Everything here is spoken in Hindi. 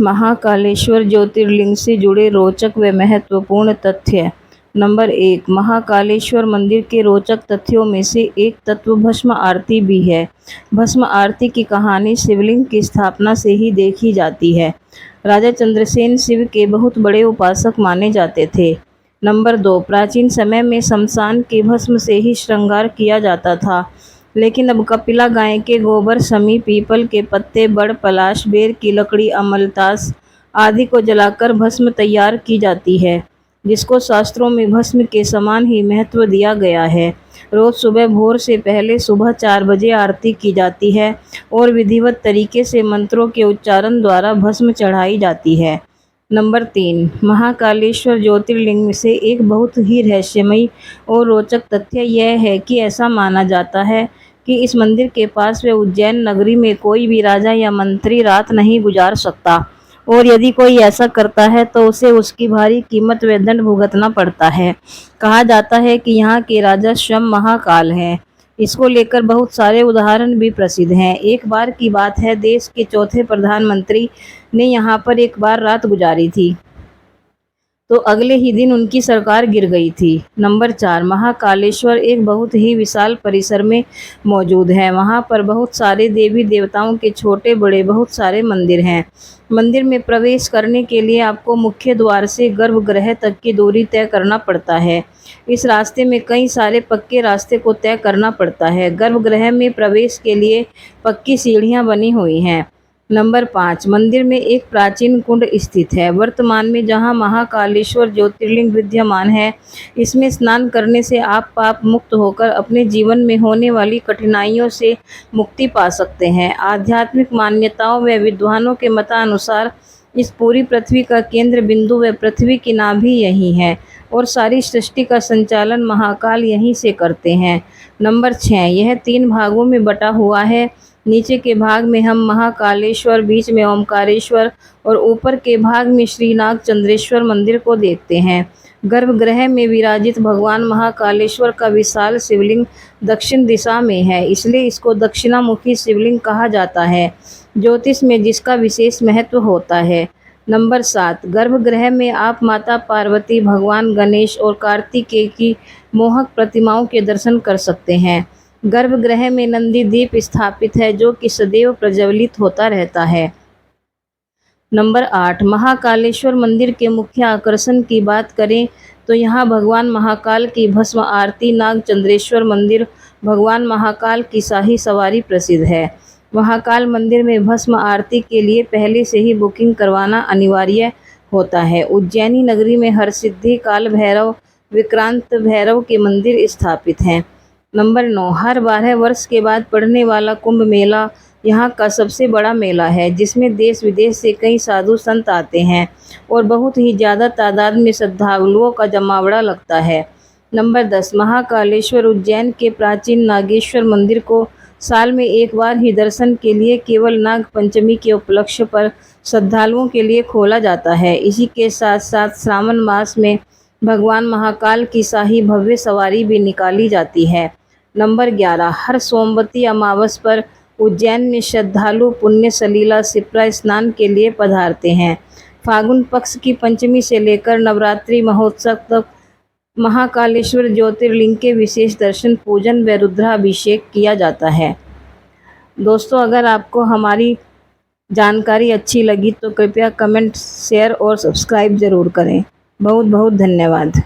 महाकालेश्वर ज्योतिर्लिंग से जुड़े रोचक व महत्वपूर्ण तथ्य। नंबर 1, महाकालेश्वर मंदिर के रोचक तथ्यों में से एक तत्व भस्म आरती भी है। भस्म आरती की कहानी शिवलिंग की स्थापना से ही देखी जाती है। राजा चंद्रसेन शिव के बहुत बड़े उपासक माने जाते थे। नंबर 2, प्राचीन समय में शमशान के भस्म से ही श्रृंगार किया जाता था, लेकिन अब कपिला गाय के गोबर, शमी, पीपल के पत्ते, बड़, पलाश, बेर की लकड़ी, अमलतास आदि को जलाकर भस्म तैयार की जाती है, जिसको शास्त्रों में भस्म के समान ही महत्व दिया गया है। रोज सुबह भोर से पहले सुबह 4 बजे आरती की जाती है और विधिवत तरीके से मंत्रों के उच्चारण द्वारा भस्म चढ़ाई जाती है। नंबर 3, महाकालेश्वर ज्योतिर्लिंग में से एक बहुत ही रहस्यमयी और रोचक तथ्य यह है कि ऐसा माना जाता है कि इस मंदिर के पास व उज्जैन नगरी में कोई भी राजा या मंत्री रात नहीं गुजार सकता, और यदि कोई ऐसा करता है तो उसे उसकी भारी कीमत व दंड भुगतना पड़ता है। कहा जाता है कि यहाँ के राजा स्वयं महाकाल हैं। इसको लेकर बहुत सारे उदाहरण भी प्रसिद्ध हैं। एक बार की बात है, देश के चौथे प्रधानमंत्री ने यहाँ पर एक बार रात गुजारी थी, तो अगले ही दिन उनकी सरकार गिर गई थी। नंबर 4, महाकालेश्वर एक बहुत ही विशाल परिसर में मौजूद है। वहाँ पर बहुत सारे देवी देवताओं के छोटे बड़े बहुत सारे मंदिर हैं। मंदिर में प्रवेश करने के लिए आपको मुख्य द्वार से गर्भगृह तक की दूरी तय करना पड़ता है। इस रास्ते में कई सारे पक्के रास्ते को तय करना पड़ता है। गर्भगृह में प्रवेश के लिए पक्की सीढ़ियाँ बनी हुई हैं। नंबर 5, मंदिर में एक प्राचीन कुंड स्थित है। वर्तमान में जहां महाकालेश्वर ज्योतिर्लिंग विद्यमान है, इसमें स्नान करने से आप पाप मुक्त होकर अपने जीवन में होने वाली कठिनाइयों से मुक्ति पा सकते हैं। आध्यात्मिक मान्यताओं व विद्वानों के मतानुसार इस पूरी पृथ्वी का केंद्र बिंदु व पृथ्वी की नाभि यही है, और सारी सृष्टि का संचालन महाकाल यहीं से करते हैं। नंबर 6, यह 3 भागों में बटा हुआ है। नीचे के भाग में हम महाकालेश्वर, बीच में ओमकारेश्वर और ऊपर के भाग में श्रीनाग चंद्रेश्वर मंदिर को देखते हैं। गर्भगृह में विराजित भगवान महाकालेश्वर का विशाल शिवलिंग दक्षिण दिशा में है, इसलिए इसको दक्षिणामुखी शिवलिंग कहा जाता है, ज्योतिष में जिसका विशेष महत्व होता है। नंबर 7, गर्भगृह में आप माता पार्वती, भगवान गणेश और कार्तिकेय की मोहक प्रतिमाओं के दर्शन कर सकते हैं। गर्भगृह में नंदी दीप स्थापित है, जो कि सदैव प्रज्वलित होता रहता है। नंबर 8, महाकालेश्वर मंदिर के मुख्य आकर्षण की बात करें तो यहाँ भगवान महाकाल की भस्म आरती, नाग चंद्रेश्वर मंदिर, भगवान महाकाल की शाही सवारी प्रसिद्ध है। महाकाल मंदिर में भस्म आरती के लिए पहले से ही बुकिंग करवाना अनिवार्य होता है। उज्जैनी नगरी में हरसिद्धि, काल भैरव, विक्रांत भैरव के मंदिर स्थापित हैं। नंबर 9, हर 12 वर्ष के बाद पड़ने वाला कुंभ मेला यहाँ का सबसे बड़ा मेला है, जिसमें देश विदेश से कई साधु संत आते हैं और बहुत ही ज़्यादा तादाद में श्रद्धालुओं का जमावड़ा लगता है। नंबर 10, महाकालेश्वर उज्जैन के प्राचीन नागेश्वर मंदिर को साल में एक बार ही दर्शन के लिए केवल नाग पंचमी के उपलक्ष्य पर श्रद्धालुओं के लिए खोला जाता है। इसी के साथ साथ श्रावण मास में भगवान महाकाल की शाही भव्य सवारी भी निकाली जाती है। नंबर 11, हर सोमवती अमावस पर उज्जैन में श्रद्धालु पुण्य सलीला शिप्रा स्नान के लिए पधारते हैं। फागुन पक्ष की पंचमी से लेकर नवरात्रि महोत्सव तक महाकालेश्वर ज्योतिर्लिंग के विशेष दर्शन, पूजन व रुद्राभिषेक किया जाता है। दोस्तों, अगर आपको हमारी जानकारी अच्छी लगी तो कृपया कमेंट, शेयर और सब्सक्राइब ज़रूर करें। बहुत बहुत धन्यवाद।